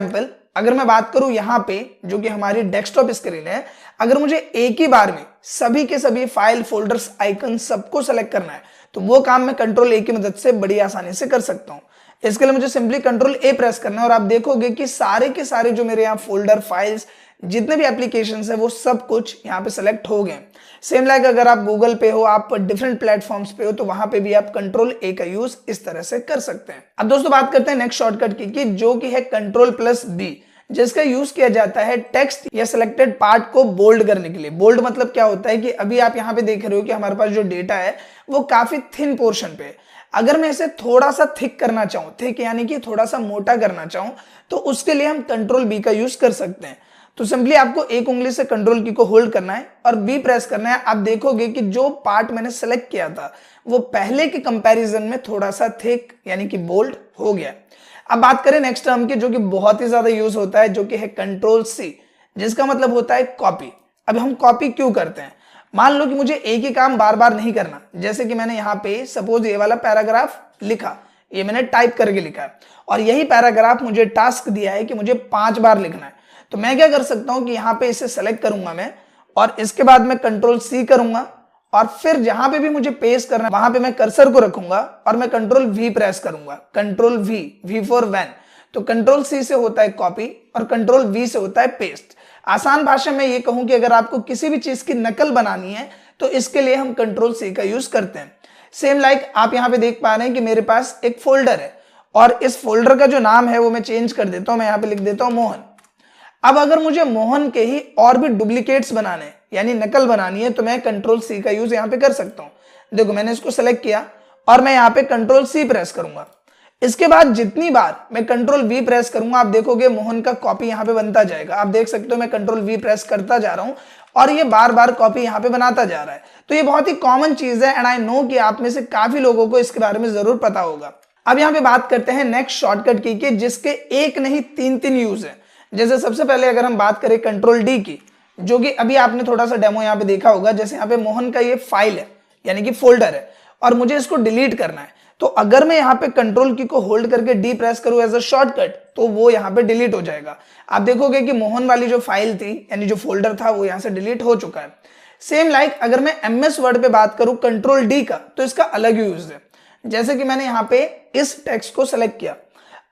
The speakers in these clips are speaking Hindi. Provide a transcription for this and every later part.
एग्जाम्पल अगर मैं बात करूं यहाँ पे जो कि हमारी डेस्कटॉप स्क्रीन है, अगर मुझे एक ही बार में सभी के सभी फाइल, फोल्डर्स, आइकन सबको सेलेक्ट करना है तो वो काम मैं कंट्रोल ए की मदद से बड़ी आसानी से कर सकता हूँ। इसके लिए मुझे सिंपली कंट्रोल ए प्रेस करना है और आप देखोगे कि सारे के सारे जो मेरे यहाँ फोल्डर, फाइल्स, जितने भी एप्लीकेशंस है वो सब कुछ यहाँ पे सेलेक्ट हो गए। सेम लाइक अगर आप गूगल पे हो, आप डिफरेंट प्लेटफॉर्म्स पे हो तो वहां पे भी आप कंट्रोल ए का यूज इस तरह से कर सकते हैं। अब दोस्तों बात करते हैं नेक्स्ट शॉर्टकट की जो कि है कंट्रोल प्लस बी, जिसका यूज किया जाता है टेक्स्ट या सिलेक्टेड पार्ट को बोल्ड करने के लिए। बोल्ड मतलब क्या होता है कि अभी आप यहाँ पे देख रहे हो कि हमारे पास जो डेटा है वो काफी थिन पोर्शन पे है। अगर मैं इसे थोड़ा सा थिक करना चाहूँ, थिक यानी कि थोड़ा सा मोटा करना चाहूँ, तो उसके लिए हम कंट्रोल बी का यूज कर सकते हैं। तो सिंपली आपको एक उंगली से कंट्रोल की को होल्ड करना है और बी प्रेस करना है। आप देखोगे कि जो पार्ट मैंने सेलेक्ट किया था वो पहले के कंपैरिजन में थोड़ा सा थिक यानी कि बोल्ड हो गया। अब बात करें नेक्स्ट टर्म की जो कि बहुत ही ज्यादा यूज होता है, जो कि है कंट्रोल सी, जिसका मतलब होता है कॉपी। अब हम कॉपी क्यों करते हैं? मान लो कि मुझे एक ही काम बार बार नहीं करना, जैसे कि मैंने यहाँ पे सपोज ये वाला पैराग्राफ लिखा, ये मैंने टाइप करके लिखा है और यही पैराग्राफ मुझे टास्क दिया है कि मुझे 5 बार लिखना है। तो मैं क्या कर सकता हूं कि यहाँ पे इसे सेलेक्ट करूंगा मैं और इसके बाद मैं कंट्रोल सी करूंगा और फिर जहां पे भी मुझे पेस्ट करना है वहां पे मैं कर्सर को रखूंगा और मैं कंट्रोल वी प्रेस करूंगा। Control V for van. तो कंट्रोल सी से होता है कॉपी और कंट्रोल वी से होता है पेस्ट। आसान भाषा में ये कहूं कि अगर आपको किसी भी चीज की नकल बनानी है तो इसके लिए हम कंट्रोल सी का यूज करते हैं। सेम लाइक आप यहाँ पे देख पा रहे हैं कि मेरे पास एक फोल्डर है और इस फोल्डर का जो नाम है वो मैं चेंज कर देता हूं। मैं यहाँ पे लिख देता हूं मोहन। अब अगर मुझे मोहन के ही और भी डुप्लीकेट्स बनाने यानी नकल बनानी है तो मैं कंट्रोल सी का यूज यहाँ पे कर सकता हूं। देखो मैंने इसको सेलेक्ट किया और मैं यहाँ पे कंट्रोल सी प्रेस करूंगा। इसके बाद जितनी बार मैं कंट्रोल वी प्रेस करूंगा आप देखोगे मोहन का कॉपी यहाँ पे बनता जाएगा। आप देख सकते हो मैं कंट्रोल वी प्रेस करता जा रहा हूं और ये बार बार कॉपी यहाँ पे बनाता जा रहा है। तो ये बहुत ही कॉमन चीज है एंड आई नो कि आप में से काफी लोगों को इसके बारे में जरूर पता होगा। अब यहाँ पे बात करते हैं नेक्स्ट शॉर्टकट की जिसके एक नहीं तीन यूज है। जैसे सबसे पहले अगर हम बात करें कंट्रोल डी की, जो कि अभी आपने थोड़ा सा डेमो यहाँ पे देखा होगा। जैसे यहाँ पे मोहन का ये फाइल है यानी कि फोल्डर है और मुझे इसको डिलीट करना है, तो अगर मैं यहाँ पे कंट्रोल की को होल्ड करके डी प्रेस करूं एज अ शॉर्टकट तो वो यहाँ पे डिलीट हो जाएगा। आप देखोगे कि मोहन वाली जो फाइल थी यानी जो फोल्डर था वो यहाँ से डिलीट हो चुका है। सेम लाइक अगर मैं एमएस वर्ड पे बात करूं कंट्रोल डी का तो इसका अलग यूज है। जैसे कि मैंने यहाँ पे इस टेक्स्ट को सेलेक्ट किया,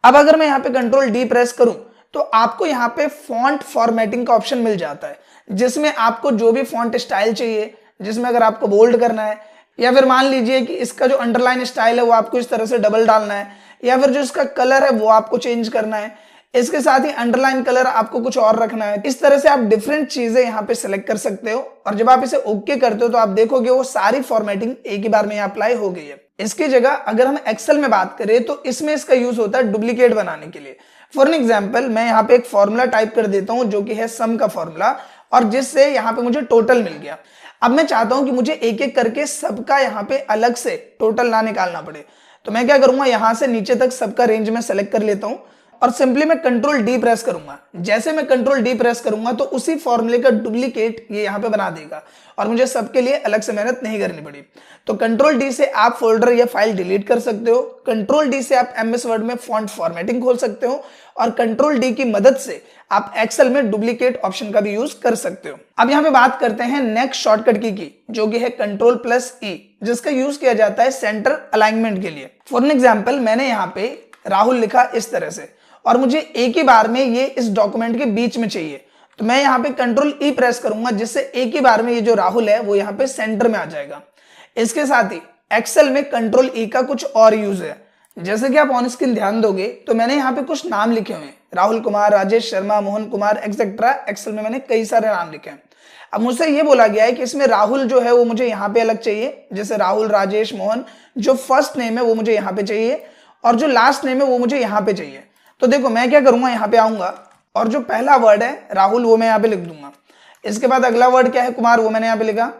अब अगर मैं यहाँ पे कंट्रोल डी प्रेस करूं तो आपको यहाँ पे फॉन्ट फॉर्मेटिंग का ऑप्शन मिल जाता है, जिसमें आपको जो भी फॉन्ट स्टाइल चाहिए, जिसमें अगर आपको बोल्ड करना है या फिर मान लीजिए कि इसका जो अंडरलाइन स्टाइल है वो आपको इस तरह से डबल डालना है या फिर जो इसका कलर है वो आपको चेंज करना है, इसके साथ ही अंडरलाइन कलर आपको कुछ और रखना है। इस तरह से आप डिफरेंट चीजें यहाँ पे सिलेक्ट कर सकते हो और जब आप इसे ओके करते हो तो आप देखोगे वो सारी फॉर्मेटिंग एक ही बार में अप्लाई हो गई है। इसकी जगह अगर हम एक्सेल में बात करें तो इसमें इसका यूज होता है डुप्लीकेट बनाने के लिए। फॉर एन एग्जाम्पल मैं यहाँ पे एक फॉर्मूला टाइप कर देता हूँ जो कि है सम का फॉर्मूला और जिससे यहाँ पे मुझे टोटल मिल गया। अब मैं चाहता हूं कि मुझे एक एक करके सबका यहाँ पे अलग से टोटल ना निकालना पड़े, तो मैं क्या करूंगा यहां से नीचे तक सबका रेंज में सेलेक्ट कर लेता हूं और सिंपली मैं कंट्रोल डी प्रेस करूंगा। जैसे मैं कंट्रोल डी प्रेस करूंगा तो उसी फॉर्मूले का डुप्लीकेट ये यहाँ पे बना देगा और मुझे सबके लिए अलग से मेहनत नहीं करनी पड़ी। तो कंट्रोल डी से आप फोल्डर या फाइल डिलीट कर सकते हो, कंट्रोल डी से आप एमएस वर्ड में फॉन्ट फॉर्मेटिंग खोल सकते हो और कंट्रोल डी की मदद से आप एक्सेल में डुप्लीकेट ऑप्शन का भी यूज कर सकते हो। अब यहाँ पे बात करते हैं नेक्स्ट शॉर्टकट की जो कि है कंट्रोल प्लस ई, जिसका यूज किया जाता है सेंटर अलाइनमेंट के लिए। फॉर एन एग्जाम्पल मैंने यहाँ पे राहुल लिखा इस तरह से और मुझे एक ही बार में ये इस डॉक्यूमेंट के बीच में चाहिए, तो मैं यहाँ पे कंट्रोल ई प्रेस करूंगा जिससे एक ही बार में ये जो राहुल है वो यहाँ पे सेंटर में आ जाएगा। इसके साथ ही एक्सेल में कंट्रोल ई का कुछ और यूज है। जैसे कि आप ऑन स्क्रीन ध्यान दोगे तो मैंने यहाँ पे कुछ नाम लिखे हुए हैं, राहुल कुमार, राजेश शर्मा, मोहन कुमार एक्सेट्रा। एक्सेल में मैंने कई सारे नाम लिखे हैं। अब मुझसे ये बोला गया है कि इसमें राहुल जो है वो मुझे यहाँ पे अलग चाहिए, जैसे राहुल, राजेश, मोहन, जो फर्स्ट नेम है वो मुझे यहाँ पे चाहिए और जो लास्ट नेम है वो मुझे यहाँ पे चाहिए। तो देखो मैं क्या करूंगा, यहाँ पे आऊंगा और जो पहला वर्ड है राहुल वो मैं यहाँ पे लिख दूंगा। इसके बाद अगला वर्ड क्या है, कुमार, वो मैंने यहाँ पे लिखा।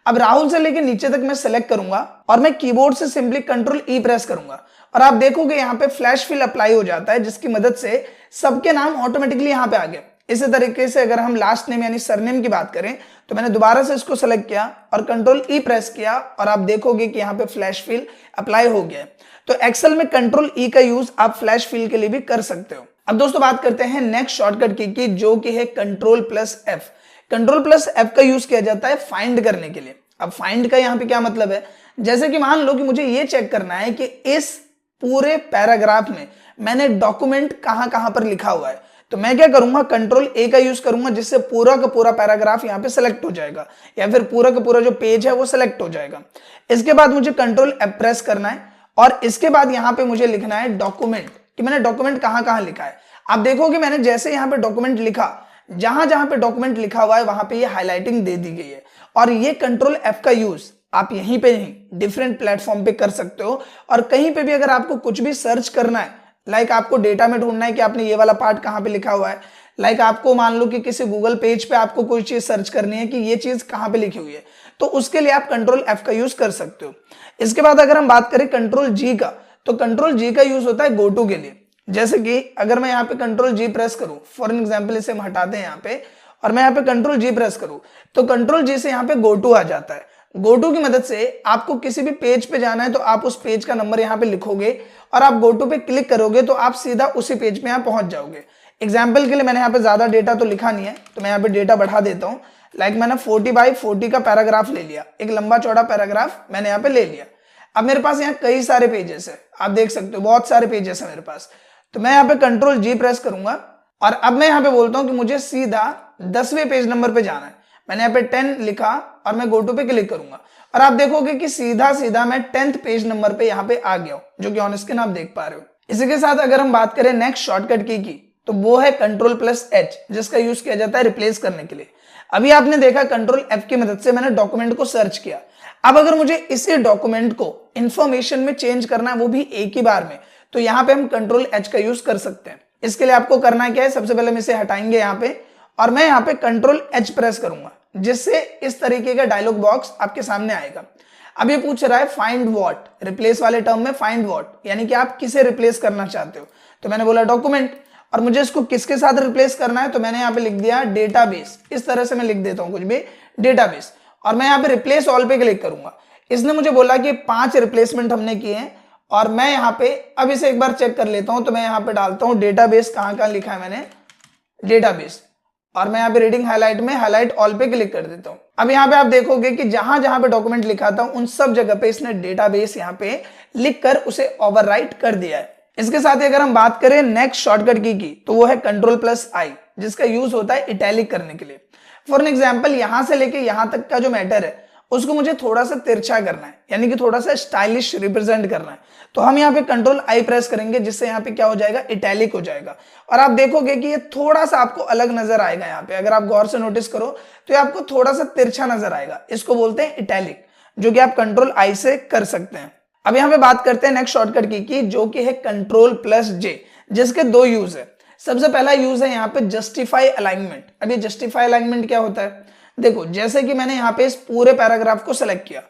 अब राहुल से लेकर नीचे तक मैं सेलेक्ट करूंगा और मैं कीबोर्ड से सिंपली कंट्रोल ई प्रेस करूंगा और आप देखोगे यहाँ पे फ्लैश फिल अप्लाई हो जाता है, जिसकी मदद से सबके नाम ऑटोमेटिकली यहाँ पे आ गए। इसी तरीके से अगर हम लास्ट नेम यानी सरनेम की बात करें तो मैंने दोबारा से इसको सेलेक्ट किया और कंट्रोल ई प्रेस किया और आप देखोगे कि यहाँ पे फ्लैश फिल अप्लाई हो गया। तो एक्सेल में कंट्रोल ई का यूज आप फ्लैश फिल के लिए भी कर सकते हो। अब दोस्तों बात करते हैं नेक्स्ट शॉर्टकट की जो कि है control plus F. Control plus F का यूज किया जाता है फाइंड करने के लिए। अब फाइंड का यहाँ पे क्या मतलब है, जैसे कि मान लो कि मुझे ये चेक करना है कि इस पूरे पैराग्राफ में मैंने डॉक्यूमेंट कहां कहां पर लिखा हुआ है, तो मैं क्या करूंगा, कंट्रोल ए का यूज करूंगा, जिससे पूरा का पूरा पैराग्राफ यहाँ पे सेलेक्ट हो जाएगा या फिर पूरा का पूरा जो पेज है वो सेलेक्ट हो जाएगा। इसके बाद मुझे कंट्रोल एफ प्रेस करना है और इसके बाद यहाँ पे मुझे लिखना है डॉक्यूमेंट, कि मैंने डॉक्यूमेंट कहां कहां लिखा है। आप देखोगे मैंने जैसे यहाँ पे डॉक्यूमेंट लिखा, जहां जहां पे डॉक्यूमेंट लिखा हुआ है वहां पे ये हाईलाइटिंग दे दी गई है। और ये कंट्रोल एफ का यूज आप यहीं पे नहीं डिफरेंट प्लेटफॉर्म पे कर सकते हो। और कहीं पे भी अगर आपको कुछ भी सर्च करना है, लाइक आपको डेटा में ढूंढना है कि आपने ये वाला पार्ट कहां पे लिखा हुआ है, लाइक आपको मान लो कि किसी गूगल पेज पे आपको कोई चीज सर्च करनी है कि ये चीज कहां पे लिखी हुई है, तो उसके लिए आप कंट्रोल एफ का यूज कर सकते हो। इसके बाद अगर हम बात करें कंट्रोल जी का, तो कंट्रोल जी का यूज होता है गो टू के लिए। जैसे कि अगर मैं यहाँ पे कंट्रोल जी प्रेस करूं, फॉर एग्जाम्पल इसे हम हटाते हैं यहाँ पे, और मैं यहाँ पे कंट्रोल जी प्रेस करूं, तो कंट्रोल जी से यहाँ पे गो टू आ जाता है। गो टू की मदद से आपको किसी भी पेज पे जाना है तो आप उस पेज का नंबर यहाँ पे लिखोगे और आप गो टू पे क्लिक करोगे तो आप सीधा उसी पेज पे यहाँ पहुंच जाओगे। एग्जाम्पल के लिए मैंने यहाँ पे ज्यादा डेटा तो लिखा नहीं है, तो मैं यहाँ पे डेटा बढ़ा देता हूँ। लाइक मैंने 40x40 का पैराग्राफ ले लिया, एक लंबा चौड़ा पैराग्राफ मैंने यहाँ पे ले लिया। अब मेरे पास यहाँ कई सारे पेजेस है, आप देख सकते हो बहुत सारे पेजेस है मेरे पास। तो मैं यहाँ पे कंट्रोल जी प्रेस करूंगा और अब मैं यहाँ पे बोलता हूँ कि मुझे सीधा 10वें पेज नंबर पे जाना है। मैंने यहाँ पे 10 लिखा और मैं गो टू पे क्लिक करूंगा और आप देखोगे कि सीधा सीधा मैं 10th पेज नंबर पे यहाँ पे आ गया हूँ, जो कि ऑन स्क्रीन आप देख पा रहे हो। इसी के साथ अगर हम बात करें नेक्स्ट शॉर्टकट की तो वो है कंट्रोल प्लस एच, जिसका यूज किया जाता है रिप्लेस करने के लिए। अभी आपने देखा कंट्रोल एफ की मदद से मैंने डॉक्यूमेंट को सर्च किया। अब अगर मुझे इसी डॉक्यूमेंट को इंफॉर्मेशन में चेंज करना है, वो भी एक ही बार में, तो यहाँ पे हम कंट्रोल एच का यूज कर सकते हैं। इसके लिए आपको करना क्या है, सबसे पहले हम इसे हटाएंगे यहाँ पे और मैं यहाँ पे कंट्रोल एच प्रेस करूंगा, जिससे इस तरीके का डायलॉग बॉक्स आपके सामने आएगा। अब ये पूछ रहा है फाइंड व्हाट, रिप्लेस वाले टर्म में फाइंड व्हाट, यानी कि आप किसे रिप्लेस करना चाहते हो। तो मैंने बोला डॉक्यूमेंट, और मुझे इसको किसके साथ रिप्लेस करना है, तो मैंने यहाँ पे लिख दिया डेटाबेस। इस तरह से मैं लिख देता हूँ कुछ भी, डेटाबेस, और मैं यहाँ पे रिप्लेस ऑल पे क्लिक करूंगा। इसने मुझे बोला कि 5 रिप्लेसमेंट हमने किए हैं और मैं यहाँ पे अब इसे एक बार चेक कर लेता हूं। तो मैं यहाँ पे डालता हूँ डेटाबेस, कहां कहां लिखा है मैंने डेटाबेस, और मैं यहाँ पे रीडिंग हाईलाइट में हाईलाइट ऑल पे क्लिक कर देता हूँ। अब यहाँ पे आप देखोगे कि जहां जहां पे डॉक्यूमेंट लिखा था उन सब जगह पे इसने डेटाबेस यहाँ पे लिख कर उसे ओवरराइट कर दिया है। इसके साथ ही अगर हम बात करें नेक्स्ट शॉर्टकट की तो वो है कंट्रोल प्लस आई, जिसका यूज होता है इटैलिक करने के लिए। फॉर एग्जाम्पल यहां से लेके यहां तक का जो मैटर है उसको मुझे थोड़ा सा तिरछा करना है, यानी कि थोड़ा सा स्टाइलिश रिप्रेजेंट करना है। तो हम यहाँ पे कंट्रोल आई प्रेस करेंगे, जिससे यहाँ पे क्या हो जाएगा, इटैलिक हो जाएगा। और आप देखोगे कि ये थोड़ा सा आपको अलग नजर आएगा। यहाँ पे अगर आप गौर से नोटिस करो तो ये आपको थोड़ा सा तिरछा नजर आएगा। इसको बोलते हैं इटैलिक, जो कि आप कंट्रोल आई से कर सकते हैं। अब यहाँ पे बात करते हैं नेक्स्ट शॉर्टकट की जो कि है कंट्रोल प्लस जे, जिसके 2 यूज है। सबसे पहला यूज है यहाँ पे जस्टिफाई अलाइनमेंट। अब ये जस्टिफाई अलाइनमेंट क्या होता है, देखो जैसे कि मैंने यहाँ पे इस पूरे पैराग्राफ को सिलेक्ट किया,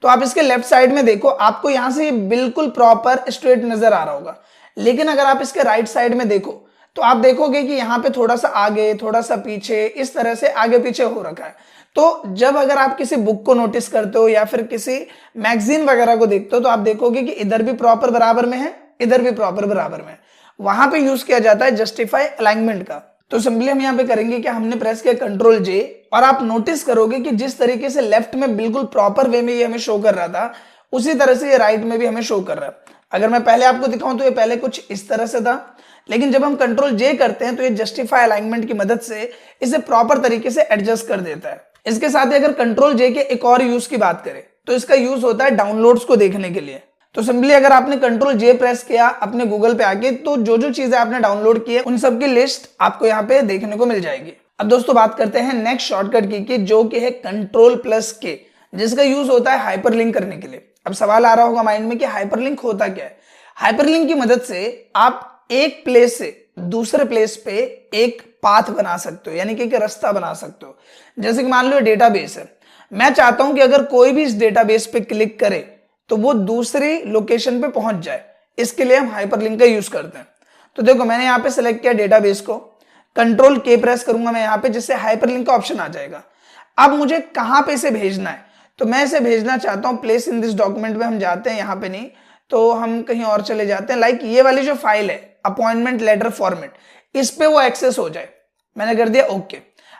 तो आप इसके लेफ्ट साइड में देखो, आपको यहां से बिल्कुल प्रॉपर स्ट्रेट नजर आ रहा होगा। लेकिन अगर आप इसके राइट साइड में देखो तो आप देखोगे कि यहाँ पे थोड़ा सा आगे थोड़ा सा पीछे, इस तरह से आगे पीछे हो रखा है। तो जब अगर आप किसी बुक को नोटिस करते हो या फिर किसी मैगजीन वगैरह को देखते हो तो आप देखोगे कि इधर भी प्रॉपर बराबर में है, इधर भी प्रॉपर बराबर में है। वहां पे यूज किया जाता है जस्टिफाई अलाइनमेंट का। तो सिंपली हम यहाँ पे करेंगे कि हमने प्रेस किया कंट्रोल जे, और आप नोटिस करोगे कि जिस तरीके से लेफ्ट में बिल्कुल प्रॉपर वे में ये हमें शो कर रहा था, उसी तरह से ये राइट में भी हमें शो कर रहा है। अगर मैं पहले आपको दिखाऊं तो ये पहले कुछ इस तरह से था, लेकिन जब हम कंट्रोल जे करते हैं तो ये जस्टिफाई अलाइनमेंट की मदद से इसे प्रॉपर तरीके से एडजस्ट कर देता है। इसके साथ ही अगर कंट्रोल जे के एक और यूज की बात करें तो इसका यूज होता है डाउनलोड्स को देखने के लिए। तो सिंपली अगर आपने कंट्रोल जे प्रेस किया अपने गूगल पे आके, तो जो जो चीजें आपने डाउनलोड की है उन सब की लिस्ट आपको यहाँ पे देखने को मिल जाएगी। अब दोस्तों बात करते हैं नेक्स्ट शॉर्टकट की जो कि है कंट्रोल प्लस के, जिसका यूज होता है हाइपरलिंक करने के लिए। अब सवाल आ रहा होगा माइंड में कि हाइपरलिंक होता क्या है। हाइपरलिंक की मदद से आप एक प्लेस से दूसरे प्लेस पे एक पाथ बना सकते हो, यानी कि एक रास्ता बना सकते हो। जैसे कि मान लो डेटाबेस है, मैं चाहता हूं कि अगर कोई भी इस डेटाबेस पे क्लिक करे तो वो दूसरी लोकेशन पे पहुंच जाए। इसके लिए हम हाइपरलिंक का यूज करते हैं। तो देखो मैंने यहाँ पे सिलेक्ट किया डेटाबेस को, कंट्रोल के प्रेस करूंगा मैं यहाँ पे, जिससे हाइपरलिंक का ऑप्शन आ जाएगा। अब मुझे कहां पे इसे भेजना है, तो मैं इसे भेजना चाहता हूं प्लेस इन दिस डॉक्यूमेंट में हम जाते हैं, यहाँ पे नहीं तो हम कहीं और चले जाते हैं, लाइक ये वाली जो फाइल है अपॉइंटमेंट लेटर फॉर्मेट, इस पे वो एक्सेस हो जाए। मैंने कर दिया ओके।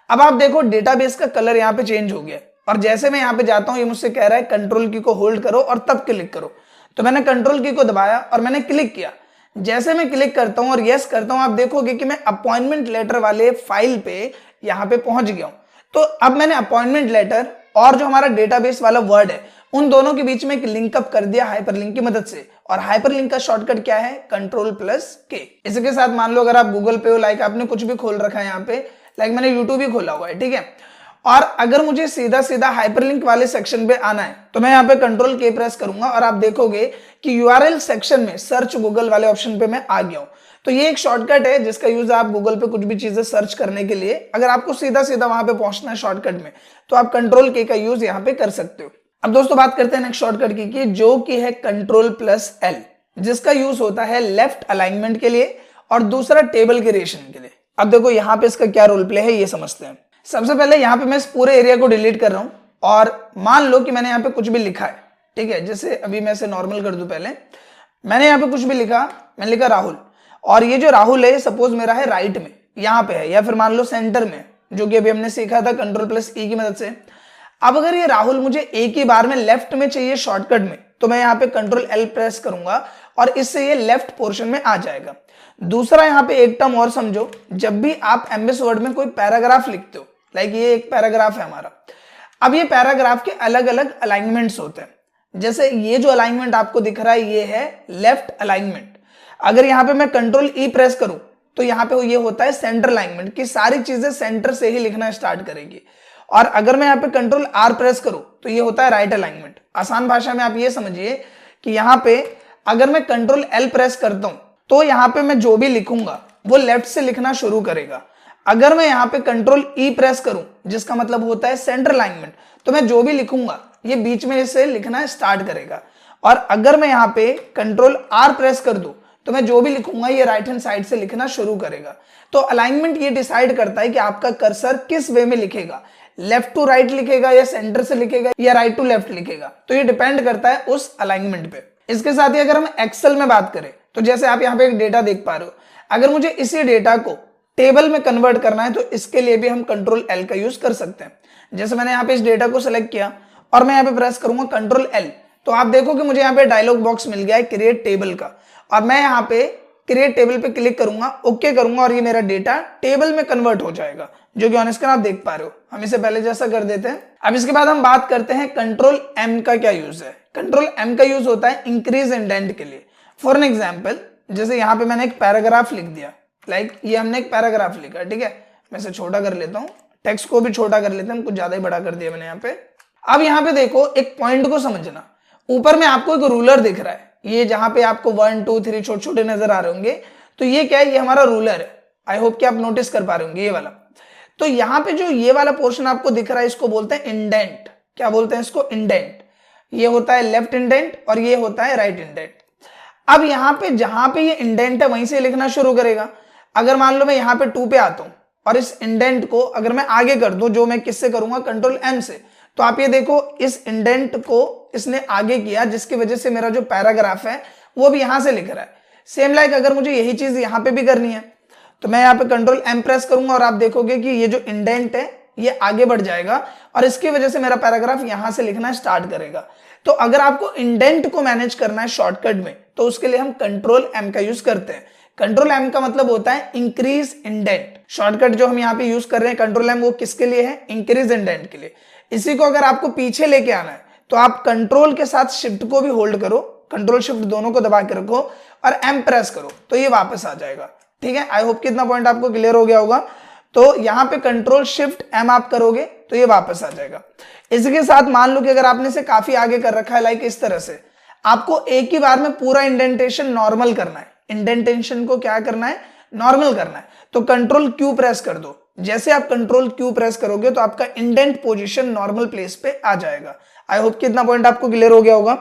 अब आप देखो डेटाबेस का कलर यहाँ पे चेंज हो गया और जैसे मैं यहाँ पे जाता हूँ ये मुझसे कह रहा है कंट्रोल की को होल्ड करो और तब क्लिक करो। तो मैंने कंट्रोल की को दबाया और मैंने क्लिक किया। जैसे मैं क्लिक करता हूं और यस करता हूं, आप देखोगे कि मैं अपॉइंटमेंट लेटर वाले फाइल पे यहां पे पहुंच गया हूं। तो अब मैंने अपॉइंटमेंट लेटर और जो हमारा डेटाबेस वाला वर्ड है उन दोनों के बीच में एक लिंकअप कर दिया हाइपरलिंक की मदद से। और हाइपरलिंक का शॉर्टकट क्या है? Ctrl+K। इसके साथ मान लो अगर आप गूगल पे हो, लाइक आपने कुछ भी खोल रखा है यहाँ पे, लाइक मैंने यूट्यूब भी खोला हुआ है, ठीक है, और अगर मुझे सीधा सीधा हाइपरलिंक वाले सेक्शन पे आना है तो मैं यहाँ पे Ctrl+K प्रेस करूंगा और आप देखोगे कि URL सेक्शन में सर्च गूगल वाले ऑप्शन पे मैं आ गया हूं। तो ये एक शॉर्टकट है जिसका यूज आप गूगल पे कुछ भी चीजें सर्च करने के लिए, अगर आपको सीधा सीधा वहां पे पहुंचना है शॉर्टकट में, तो आप Ctrl+K का यूज यहाँ पे कर सकते हो। अब दोस्तों बात करते हैं नेक्स्ट शॉर्टकट की, जो कि है Ctrl+L, जिसका यूज होता है लेफ्ट अलाइनमेंट के लिए और दूसरा टेबल क्रिएशन के लिए। अब देखो यहाँ पे इसका क्या रोल प्ले है ये समझते हैं। सबसे पहले यहाँ पे मैं इस पूरे एरिया को डिलीट कर रहा हूं और मान लो कि मैंने यहाँ पे कुछ भी लिखा है, ठीक है, जैसे अभी मैं इसे नॉर्मल कर दूं। पहले मैंने यहाँ पे कुछ भी लिखा, मैंने लिखा राहुल, और ये जो राहुल है सपोज मेरा है राइट में यहाँ पे है, या फिर मान लो सेंटर में, जो कि अभी हमने सीखा था Ctrl+E की मदद से। अब अगर ये राहुल मुझे एक ही बार में लेफ्ट में चाहिए शॉर्टकट में, तो मैं यहाँ पे Ctrl+L प्रेस करूंगा और इससे ये लेफ्ट पोर्शन में आ जाएगा। दूसरा यहाँ पे एक टर्म और समझो, जब भी आप MS वर्ड में कोई पैराग्राफ लिखते हो, लाइक ये एक पैराग्राफ है हमारा, अब ये पैराग्राफ के अलग अलग अलाइनमेंट्स होते हैं। जैसे ये जो अलाइनमेंट आपको दिख रहा है ये है लेफ्ट अलाइनमेंट। अगर यहाँ पे मैं Ctrl+E प्रेस करूं तो यहाँ पे ये होता है सेंटर अलाइनमेंट, की सारी चीजें सेंटर से ही लिखना स्टार्ट करेगी। और अगर मैं यहाँ पे Ctrl+R प्रेस करूं तो ये होता है राइट अलाइनमेंट। आसान भाषा में आप ये समझिए कि यहाँ पे अगर मैं Ctrl+L प्रेस करता हूं तो यहाँ पे मैं जो भी लिखूंगा वो लेफ्ट से लिखना शुरू करेगा। अगर मैं यहाँ पे Ctrl+E प्रेस करूं, जिसका मतलब होता है सेंटर अलाइनमेंट, तो मैं जो भी लिखूंगा ये बीच में से लिखना स्टार्ट करेगा। और अगर मैं यहाँ पे Ctrl+R प्रेस कर दूं तो मैं जो भी लिखूंगा ये राइट हैंड साइड से लिखना शुरू करेगा। तो अलाइनमेंट ये डिसाइड करता है कि आपका कर्सर किस वे में लिखेगा, लेफ्ट टू राइट लिखेगा या सेंटर से लिखेगा या राइट टू लेफ्ट लिखेगा, तो ये डिपेंड करता है उस अलाइनमेंट पे। इसके साथ ही अगर हम एक्सेल में बात करें तो जैसे आप यहाँ पे एक डेटा देख पा रहे हो, अगर मुझे इसी डेटा को टेबल में कन्वर्ट करना है तो इसके लिए भी हम Ctrl+L का यूज कर सकते हैं। जैसे मैंने यहाँ पे इस डेटा को सिलेक्ट किया और मैं यहाँ पे प्रेस करूंगा Ctrl+L, तो आप देखो कि मुझे यहाँ पे डायलॉग बॉक्स मिल गया है क्रिएट टेबल का, और मैं यहाँ पे क्रिएट टेबल पे क्लिक करूंगा, ओके करूंगा और ये मेरा डेटा टेबल में कन्वर्ट हो जाएगा, जो कि ऑन स्क्रीन आप देख पा रहे हो। हम इसे पहले जैसा कर देते हैं। अब इसके बाद हम बात करते हैं Ctrl+M का क्या यूज है। Ctrl+M का यूज होता है इंक्रीज इंडेंट के लिए। फॉर एन एग्जाम्पल, जैसे यहाँ पे मैंने एक पैराग्राफ लिख दिया, लाइक ये हमने एक पैराग्राफ लिखा, ठीक है, मैं इसे छोटा कर लेता हूँ, टेक्स्ट को भी छोटा कर लेते हैं, कुछ ज्यादा ही बड़ा कर दिया मैंने यहाँ पे। अब यहाँ पे देखो एक पॉइंट को समझना, ऊपर में आपको एक रूलर दिख रहा है, ये जहां पे आपको 1 2 3 छोटे छोटे नजर आ रहे होंगे, तो ये क्या है? ये हमारा रूलर है। आई होप कि आप नोटिस कर पा रहे होंगे ये वाला। तो यहाँ पे जो ये वाला पोर्शन आपको दिख रहा है इसको बोलते हैं इंडेंट। क्या बोलते हैं इसको? इंडेंट। ये होता है लेफ्ट इंडेंट और ये होता है राइट इंडेंट। अब यहाँ पे जहां पे ये इंडेंट है वहीं से लिखना शुरू करेगा। अगर मान लो मैं यहाँ पे 2 पे आता हूं और इस इंडेंट को अगर मैं आगे कर दूं, जो मैं किससे करूंगा, Ctrl+M से, तो आप ये देखो इस इंडेंट को इसने आगे किया, जिसकी वजह से मेरा जो पैराग्राफ है वो भी यहां से लिख रहा है। सेम लाइक अगर मुझे यही चीज यहां पे भी करनी है तो मैं यहाँ पे Ctrl+M प्रेस करूंगा और आप देखोगे कि ये जो इंडेंट है ये आगे बढ़ जाएगा और इसकी वजह से मेरा पैराग्राफ यहां से लिखना स्टार्ट करेगा। तो अगर आपको इंडेंट को मैनेज करना है शॉर्टकट में तो उसके लिए हम Ctrl+M का यूज करते हैं। Ctrl+M का मतलब होता है इंक्रीज इंडेंट। शॉर्टकट जो हम यहाँ पे यूज कर रहे हैं Ctrl+M, वो किसके लिए है? इंक्रीज इंडेंट के लिए। इसी को अगर आपको पीछे लेके आना है तो आप कंट्रोल के साथ शिफ्ट को भी होल्ड करो, कंट्रोल शिफ्ट दोनों को दबा के रखो और M प्रेस करो तो ये वापस आ जाएगा। ठीक है, आई होप कि इतना पॉइंट आपको क्लियर हो गया होगा। तो यहाँ पे कंट्रोल शिफ्ट M आप करोगे तो ये वापस आ जाएगा। इसके साथ मान लो कि अगर आपने इसे काफी आगे कर रखा है, लाइक इस तरह से, आपको एक ही बार में पूरा इंडेंटेशन नॉर्मल करना है। इंडेंटेशन को क्या करना है? नॉर्मल करना है। तो Ctrl+Q प्रेस कर दो। जैसे आप Ctrl+Q प्रेस करोगे तो आपका इंडेंट पोजीशन नॉर्मल प्लेस पे आ जाएगा। आई होप कि इतना पॉइंट आपको क्लियर हो गया होगा।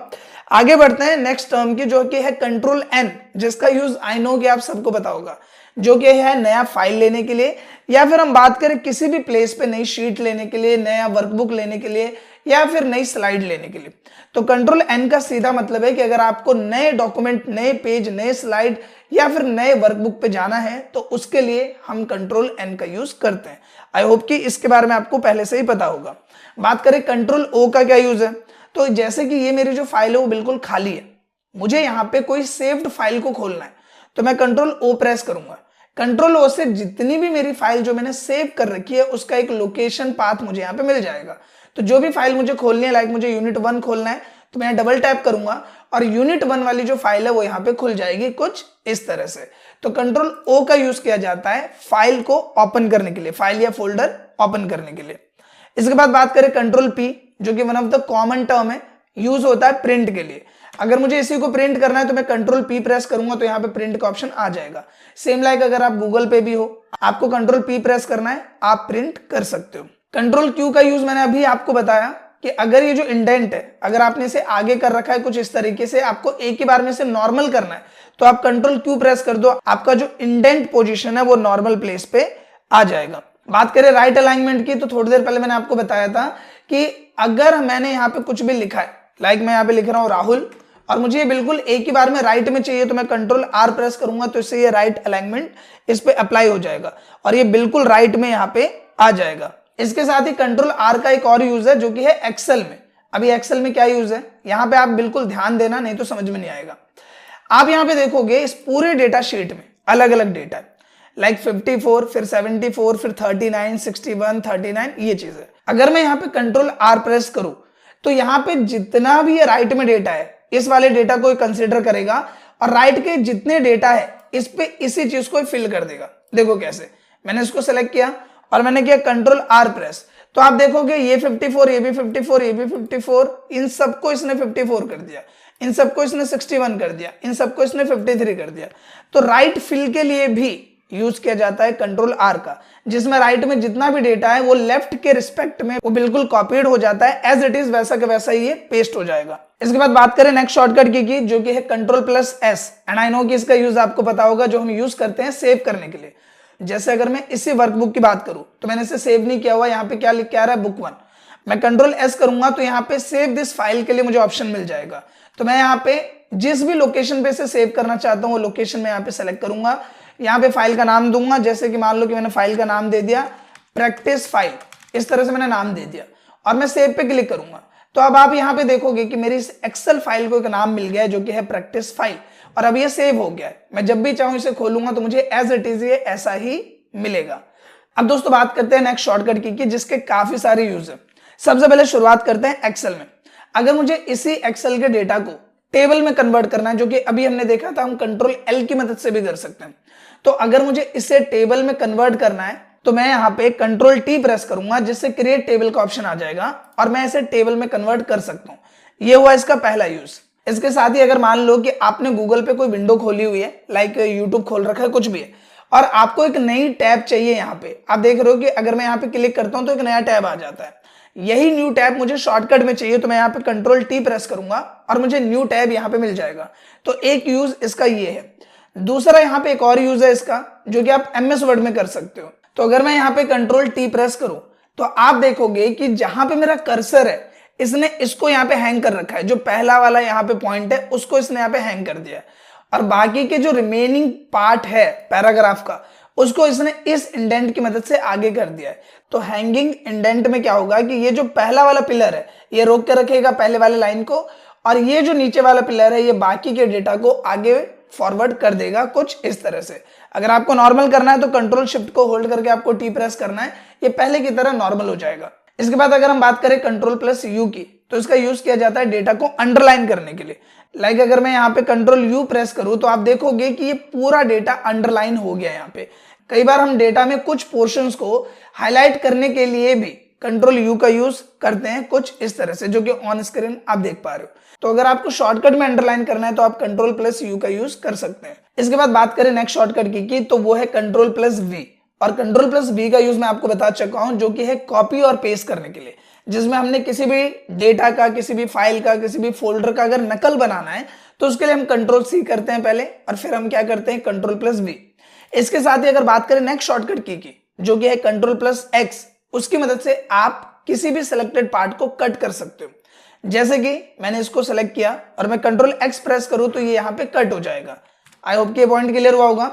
आगे बढ़ते हैं नेक्स्ट टर्म की, जो कि है Ctrl+N, जिसका यूज आई नो कि आप सबको पता होगा। जो कि है नया फाइल लेने के लिए, या फिर हम बात करें किसी भी प्लेस पे नई शीट लेने के लिए, नया वर्कबुक लेने के लिए, या फिर नई स्लाइड लेने के लिए। तो कंट्रोल एन का सीधा मतलब है कि अगर आपको नए डॉक्यूमेंट, नए पेज, नए स्लाइड या फिर नए वर्कबुक पे जाना है तो उसके लिए हम कंट्रोल एन का यूज करते हैं। आई होप कि इसके बारे में आपको पहले से ही पता होगा। बात करें कंट्रोल ओ का क्या यूज है, तो जैसे कि ये मेरी जो फाइल है वो बिल्कुल खाली है, मुझे यहाँ पे कोई सेव्ड फाइल को खोलना है, तो मैं कंट्रोल ओ प्रेस करूंगा। कंट्रोल ओ से जितनी भी मेरी फाइल जो मैंने सेव कर रखी है उसका एक लोकेशन पाथ मुझे यहाँ पे मिल जाएगा। तो जो भी फाइल मुझे खोलनी है, लाइक मुझे यूनिट 1 खोलना है, तो मैं डबल टैप करूंगा और यूनिट 1 वाली जो फाइल है वो यहाँ पे खुल जाएगी कुछ इस तरह से। तो कंट्रोल ओ का यूज किया जाता है फाइल को ओपन करने के लिए, फाइल या फोल्डर ओपन करने के लिए। इसके बाद बात करें कंट्रोल पी, जो कि one of the common term है, यूज होता है प्रिंट के लिए। अगर मुझे इसी को प्रिंट करना है तो मैं कंट्रोल पी प्रेस करूंगा तो यहाँ पे प्रिंट का ऑप्शन आ जाएगा। सेम लाइक अगर आप गूगल पे भी हो, आपको कंट्रोल पी प्रेस करना है, आप प्रिंट कर सकते हो। कंट्रोल क्यू का यूज मैंने अभी आपको बताया कि अगर ये जो इंडेंट है, अगर आपने इसे आगे कर रखा है कुछ इस तरीके से, आपको एक ही बार में से नॉर्मल करना है, तो आप कंट्रोल क्यू प्रेस कर दो, आपका जो इंडेंट पोजीशन है वो नॉर्मल प्लेस पे आ जाएगा। बात करें राइट अलाइनमेंट की, तो थोड़ी देर पहले मैंने आपको बताया था कि अगर मैंने यहाँ पे कुछ भी लिखा है, लाइक मैं यहाँ पे लिख रहा हूँ राहुल, और मुझे ये बिल्कुल एक ही बार में राइट में चाहिए, तो मैं कंट्रोल आर प्रेस करूंगा तो इससे ये राइट अलाइनमेंट इस पे अप्लाई हो जाएगा और ये बिल्कुल राइट में यहाँ पे आ जाएगा। इसके साथ ही कंट्रोल आर का एक और यूज है जो कि है एक्सेल में। अभी एक्सेल में क्या यूज है, यहाँ पे आप बिल्कुल ध्यान देना, नहीं तो समझ में नहीं आएगा। आप यहाँ पे देखोगे इस पूरे डेटा शीट में अलग अलग डेटा है, लाइक 54, फिर 74, फिर 39, 61, 39, ये चीज है। अगर मैं यहाँ पे कंट्रोल आर प्रेस करूं तो यहाँ पे जितना भी ये राइट में डेटा है इस वाले डेटा को कंसीडर करेगा और राइट के जितने डेटा है इस पे इसी चीज को फिल कर देगा। देखो कैसे, मैंने इसको सेलेक्ट किया और मैंने किया कंट्रोल आर प्रेस, तो आप देखोगे ये 54, ये भी 54, ये भी 54, इन सबको इसने 54 कर दिया, इन सबको इसने 61 कर दिया, इन सबको इसने 53 कर दिया। तो राइट फिल के लिए भी यूज किया जाता है कंट्रोल आर का, जिसमें राइट में जितना भी डेटा है वो लेफ्ट के रिस्पेक्ट में वो बिल्कुल कॉपीड हो जाता है, एज इट इज वैसा के वैसा ही ये पेस्ट हो जाएगा। इसके बाद बात करें नेक्स्ट शॉर्टकट की जो कि है control plus S, and I know कि इसका यूज आपको पता होगा, जो हम यूज करते हैं सेव करने के लिए। जैसे अगर मैं इसी वर्कबुक की बात करूं तो मैंने इसे सेव नहीं किया हुआ, यहाँ पे क्या लिख के आ रहा है, बुक 1। मैं कंट्रोल एस करूंगा तो यहाँ पे सेव दिस फाइल के लिए मुझे ऑप्शन मिल जाएगा। तो मैं यहाँ पे जिस भी लोकेशन पे से सेव करना चाहता हूँ वो लोकेशन में यहाँ पे सेलेक्ट करूंगा, यहाँ पे फाइल का नाम दूंगा, जैसे कि मान लो कि मैंने फाइल का नाम दे दिया प्रैक्टिस फाइल, इस तरह से मैंने नाम दे दिया और मैं सेव पे क्लिक करूंगा। तो अब आप यहाँ पे देखोगे कि मेरी इस एक्सेल फाइल को एक नाम मिल गया है जो कि है प्रैक्टिस फाइल, और अब ये सेव हो गया है। मैं जब भी चाहूं इसे खोलूंगा तो मुझे एज इट इज ये ऐसा ही मिलेगा। अब दोस्तों बात करते हैं नेक्स्ट शॉर्टकट की जिसके काफी सारे यूज है। सबसे पहले शुरुआत करते हैं एक्सेल में। अगर मुझे इसी एक्सेल के डेटा को टेबल में कन्वर्ट करना है, जो कि अभी हमने देखा था हम कंट्रोल एल की मदद से भी कर सकते हैं, तो अगर मुझे इसे टेबल में कन्वर्ट करना है तो मैं यहाँ पे कंट्रोल टी प्रेस करूंगा, जिससे क्रिएट टेबल का ऑप्शन आ जाएगा और मैं इसे टेबल में कन्वर्ट कर सकता हूँ। ये हुआ इसका पहला यूज। इसके साथ ही अगर मान लो कि आपने गूगल पे कोई विंडो खोली हुई है, लाइक यूट्यूब खोल रखा है, कुछ भी है, और आपको एक नई टैब चाहिए, यहाँ पे आप देख रहे हो कि अगर मैं यहाँ पे क्लिक करता हूँ तो एक नया टैब आ जाता है। यही न्यू टैब मुझे शॉर्टकट में चाहिए, तो मैं यहाँ पे कंट्रोल टी प्रेस करूंगा और मुझे न्यू टैब यहाँ पे मिल जाएगा। तो एक यूज इसका ये है। दूसरा यहाँ पे एक और यूज है इसका, जो कि आप एमएस वर्ड में कर सकते हो। तो अगर मैं यहाँ पे कंट्रोल टी प्रेस करूं तो आप देखोगे कि जहां पे मेरा कर्सर है इसने इसको यहाँ पे हैंग कर रखा है, जो पहला वाला यहाँ पे पॉइंट है उसको इसने यहाँ पे हैंग कर दिया, और बाकी के जो रिमेनिंग पार्ट है पैराग्राफ का उसको इसने इस इंडेंट की मदद से आगे कर दिया है। तो हैंगिंग इंडेंट में क्या होगा कि ये जो पहला वाला पिलर है ये रोक के रखेगा पहले वाले लाइन को, और ये जो नीचे वाला पिलर है ये बाकी के डेटा को आगे फॉरवर्ड कर देगा कुछ इस तरह से। अगर आपको नॉर्मल करना है तो कंट्रोल शिफ्ट को होल्ड करके आपको टी प्रेस करना है, ये पहले की तरह नॉर्मल हो जाएगा। इसके बाद अगर हम बात करें कंट्रोल प्लस यू की, तो इसका यूज किया जाता है डेटा को अंडरलाइन करने के लिए। लाइक अगर मैं यहाँ पे कंट्रोल यू प्रेस करूं तो आप देखोगे कि ये पूरा डेटा अंडरलाइन हो गया। यहाँ पे कई बार हम डेटा में कुछ पोर्शंस को हाईलाइट करने के लिए भी कंट्रोल यू का यूज करते हैं कुछ इस तरह से, जो कि ऑन स्क्रीन आप देख पा रहे हो। तो अगर आपको शॉर्टकट में अंडरलाइन करना है तो आप कंट्रोल प्लस यू का यूज कर सकते हैं। इसके बाद बात करें नेक्स्ट शॉर्टकट की तो वो है कंट्रोल प्लस वी, और कंट्रोल प्लस वी का यूज मैं आपको बता चुका हूं, जो कि है कॉपी और पेस्ट करने के लिए, जिसमें हमने किसी भी डेटा का, किसी भी फाइल का, किसी भी फोल्डर का अगर नकल बनाना है तो उसके लिए हम कंट्रोल सी करते हैं पहले, और फिर हम क्या करते हैं कंट्रोल प्लस वी। इसके साथ ही अगर बात करें नेक्स्ट शॉर्टकट की जो कि है Ctrl+X, उसकी मदद से आप किसी भी सिलेक्टेड पार्ट को कट कर सकते हो। जैसे कि मैंने इसको सेलेक्ट किया और मैं Ctrl+X प्रेस करूं तो ये यहाँ पे कट हो जाएगा। आई होप कि ये पॉइंट क्लियर हुआ होगा।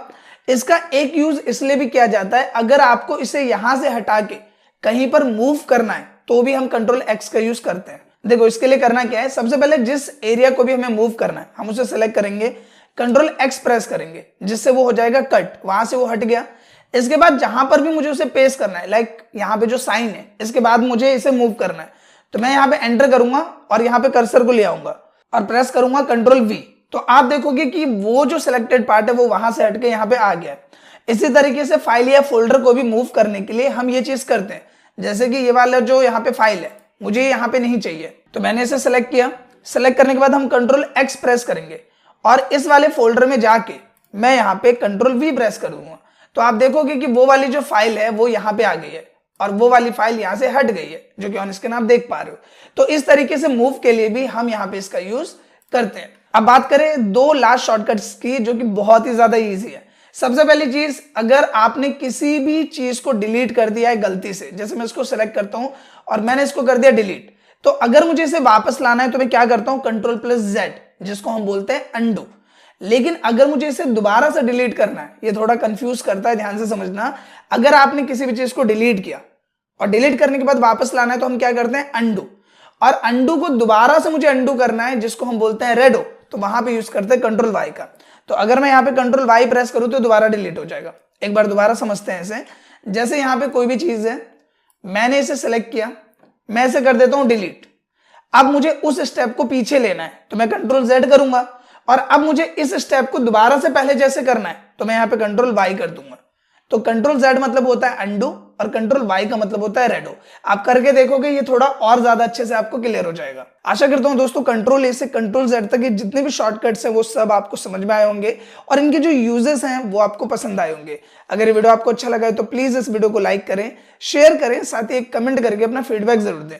इसका एक यूज इसलिए भी किया जाता है, अगर आपको इसे यहां से हटा के कहीं पर मूव करना है तो भी हम Ctrl+X का यूज करते हैं। देखो इसके लिए करना क्या है, सबसे पहले जिस एरिया को भी हमें मूव करना है हम उसे सेलेक्ट करेंगे, Ctrl+X प्रेस करेंगे, जिससे वो हो जाएगा कट, वहां से वो हट गया। इसके बाद जहां पर भी मुझे उसे पेस्ट करना है, लाइक यहाँ पे जो साइन है, इसके बाद मुझे इसे मूव करना है, तो मैं यहाँ पे एंटर करूंगा और यहाँ पे कर्सर को ले आऊंगा और प्रेस करूंगा Ctrl+V, तो आप देखोगे कि वो जो सिलेक्टेड पार्ट है वो वहां से हटके यहाँ पे आ गया है। इसी तरीके से फाइल या फोल्डर को भी मूव करने के लिए हम ये चीज करते हैं। जैसे कि ये वाला जो यहाँ पे फाइल है, मुझे यहाँ पे नहीं चाहिए, तो मैंने इसे सेलेक्ट किया। सेलेक्ट करने के बाद हम Ctrl+X प्रेस करेंगे और इस वाले फोल्डर में जाके मैं यहाँ पे Ctrl+V प्रेस कर दूंगा, तो आप देखोगे कि वो वाली जो फाइल है वो यहाँ पे आ गई है और वो वाली फाइल यहाँ से हट गई है, जो कि ऑन स्क्रीन आप देख पा रहे हो। तो इस तरीके से मूव के लिए भी हम यहाँ पे इसका यूज करते हैं। अब बात करें दो लास्ट शॉर्टकट्स की, जो कि बहुत ही ज्यादा इजी है। सबसे पहली चीज, अगर आपने किसी भी चीज को डिलीट कर दिया है गलती से, जैसे मैं इसको सेलेक्ट करता हूं और मैंने इसको कर दिया डिलीट, तो अगर मुझे इसे वापस लाना है तो मैं क्या करता हूं, Ctrl+Z, जिसको हम बोलते हैं अंडू। लेकिन अगर मुझे इसे दोबारा से डिलीट करना है, ये थोड़ा कंफ्यूज करता है, ध्यान से समझना। अगर आपने किसी भी चीज को डिलीट किया और डिलीट करने के बाद वापस लाना है तो हम क्या करते हैं, अंडू। और अंडू को दोबारा से मुझे अंडू करना है, जिसको हम बोलते हैं रेडो, तो वहां पे यूज करते हैं Ctrl+Y का। तो अगर मैं यहाँ पे Ctrl+Y प्रेस करूं तो दोबारा डिलीट हो जाएगा। एक बार दोबारा समझते हैं इसे। जैसे यहाँ पे कोई भी चीज है, मैंने इसे सेलेक्ट किया, मैं इसे कर देता हूं डिलीट। अब मुझे उस स्टेप को पीछे लेना है तो मैं Ctrl+Z करूंगा, और अब मुझे इस स्टेप को दोबारा से पहले जैसे करना है तो मैं यहाँ पे Ctrl+Y कर दूंगा। तो Ctrl+Z मतलब होता है अंडू और Ctrl+Y का मतलब होता है रेडो। आप करके देखोगे ये थोड़ा और ज्यादा अच्छे से आपको क्लियर हो जाएगा। आशा करता हूं दोस्तों Ctrl+A से Ctrl+Z तक ये जितने भी शॉर्टकट्स हैं वो सब आपको समझ में आए होंगे और इनके जो यूजेस हैं वो आपको पसंद आए होंगे। अगर ये वीडियो आपको अच्छा लगा है तो प्लीज इस वीडियो को लाइक करें, शेयर करें, साथ ही एक कमेंट करके अपना फीडबैक जरूर दें।